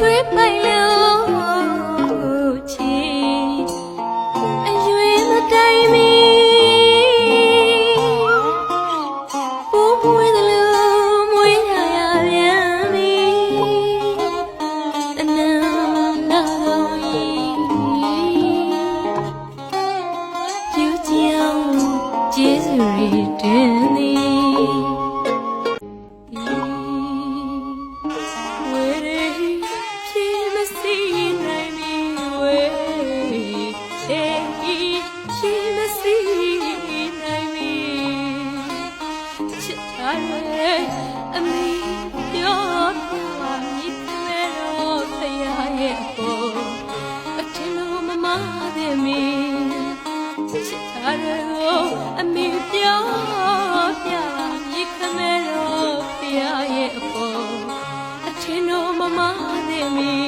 ထွေးပိုင်လို့ချီအရွယ်မတိုင်မီပူပွေးသလိုမွေးရရပြန်ပြီအနန္တတော်ယူကြောင်ကျေးဇူးတွေတင်သည်အမေပြောပြပါမိခဲတော့ဖရာရဲ့ပေါ်အထင်လို့မမတဲ့မီချစ်ထားတယ်လို့အမေပြောပြမိခဲတော့ဖရာရဲ့ပေါ်အထင်လို့မမတဲ့မီ